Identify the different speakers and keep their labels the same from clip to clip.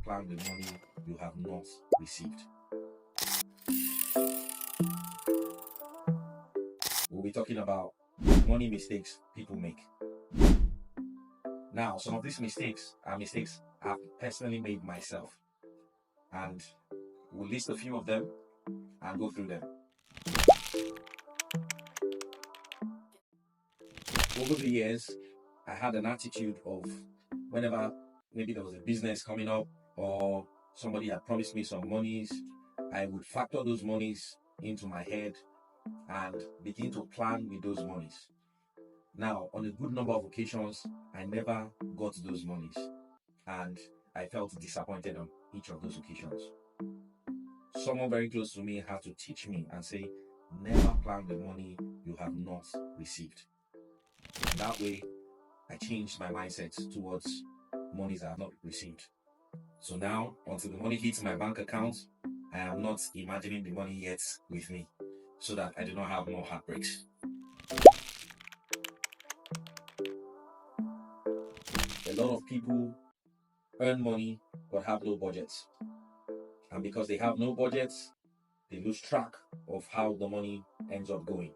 Speaker 1: plan with money you have not received. We'll be talking about money mistakes people make. Now, some of these mistakes are mistakes I've personally made myself, and we'll list a few of them and go through them. Over the years, I had an attitude of whenever maybe there was a business coming up or somebody had promised me some monies, I would factor those monies into my head and begin to plan with those monies. Now, on a good number of occasions, I never got those monies, and I felt disappointed on each of those occasions. Someone very close to me had to teach me and say, never plan with money you have not received. That way, I changed my mindset towards monies I have not received. So now, until the money hits my bank account, I am not imagining the money yet with me, so that I do not have more heartbreaks. A lot of people earn money but have no budgets. And because they have no budgets, they lose track of how the money ends up going.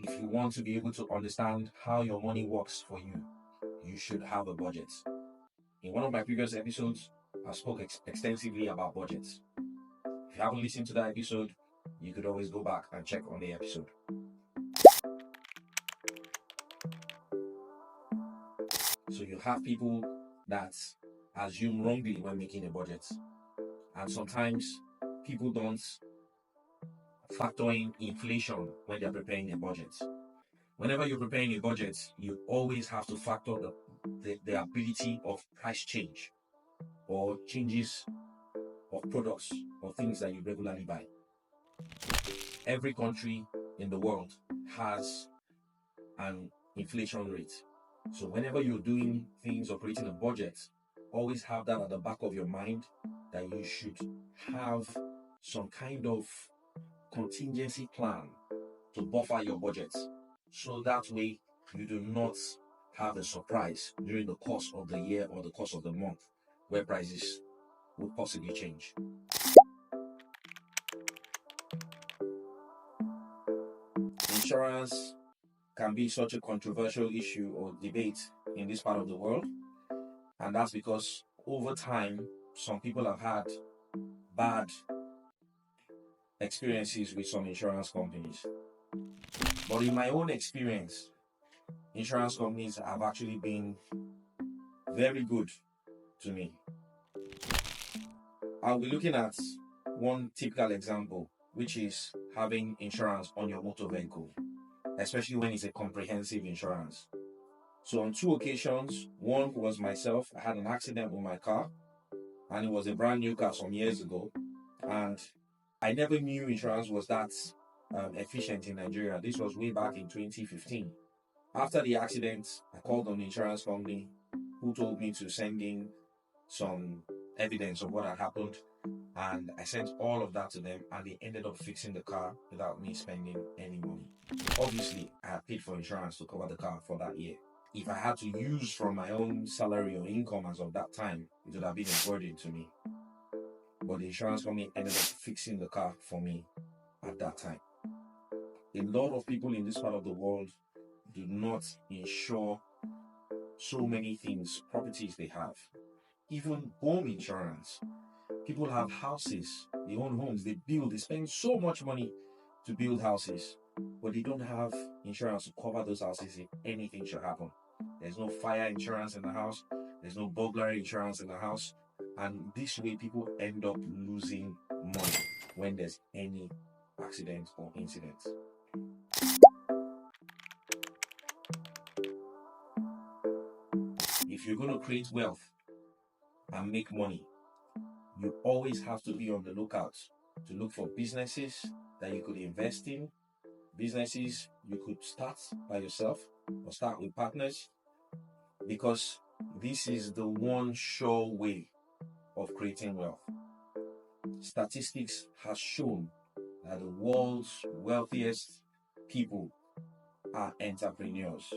Speaker 1: If you want to be able to understand how your money works for you, you should have a budget. In one of my previous episodes, I spoke extensively about budgets. If you haven't listened to that episode, you could always go back and check on the episode. So you have people that assume wrongly when making a budget. And sometimes people don't factor in inflation when they're preparing a budget. Whenever you're preparing a budget, you always have to factor the ability of price change or changes of products or things that you regularly buy. Every country in the world has an inflation rate. So whenever you're doing things or creating a budget, always have that at the back of your mind that you should have some kind of contingency plan to buffer your budget. So that way you do not have a surprise during the course of the year or the course of the month where prices would possibly change. Insurance can be such a controversial issue or debate in this part of the world, and that's because over time some people have had bad experiences with some insurance companies. But in my own experience, insurance companies have actually been very good to me. I'll be looking at one typical example, which is having insurance on your motor vehicle, especially when it's a comprehensive insurance. So on two occasions, one was myself. I had an accident with my car, and it was a brand new car some years ago, and I never knew insurance was that efficient in Nigeria. This was way back in 2015. After the accident, I called on the insurance company, who told me to send in some evidence of what had happened, and I sent all of that to them, and they ended up fixing the car without me spending any money. Obviously, I had paid for insurance to cover the car for that year. If I had to use from my own salary or income as of that time, it would have been a burden to me. But the insurance company ended up fixing the car for me at that time. A lot of people in this part of the world do not insure so many things, properties they have. Even home insurance. People have houses, they own homes, they spend so much money to build houses, but they don't have insurance to cover those houses if anything should happen. There's no fire insurance in the house, there's no burglary insurance in the house, and this way people end up losing money when there's any accident or incident. If you're going to create wealth and make money, you always have to be on the lookout to look for businesses that you could invest in, businesses you could start by yourself or start with partners, because this is the one sure way of creating wealth. Statistics has shown that the world's wealthiest people are entrepreneurs.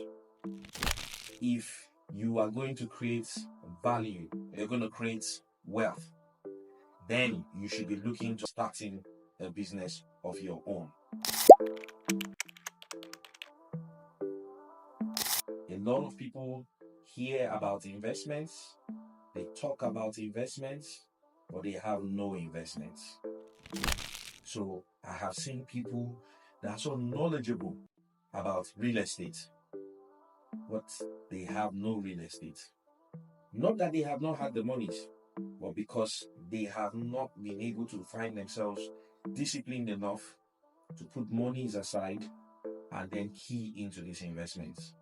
Speaker 1: If you are going to create value, you're going to create wealth, then you should be looking to starting a business of your own. A lot of people hear about investments, they talk about investments, but they have no investments. So I have seen people that are so knowledgeable about real estate, but they have no real estate. Not that they have not had the monies, but because they have not been able to find themselves disciplined enough to put monies aside and then key into these investments.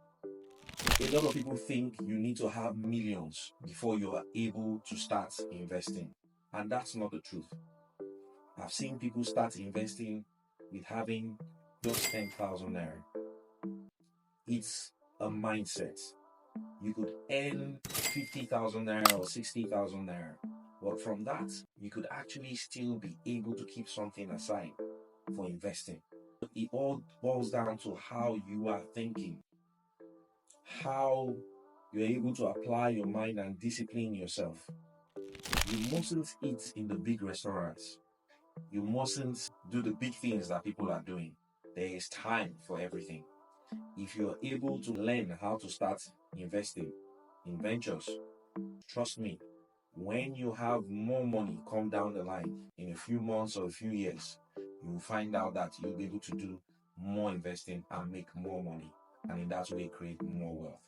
Speaker 1: A lot of people think you need to have millions before you are able to start investing, and that's not the truth. I've seen people start investing with having just 10,000 naira. It's a mindset. You could earn 50,000 naira or 60,000 naira, but from that, you could actually still be able to keep something aside for investing. It all boils down to how you are thinking, how you're able to apply your mind and discipline yourself. You mustn't eat in the big restaurants. You mustn't do the big things that people are doing. There is time for everything. If you're able to learn how to start investing in ventures, trust me, when you have more money come down the line in a few months or a few years, you will find out that you'll be able to do more investing and make more money, and in that way create more wealth.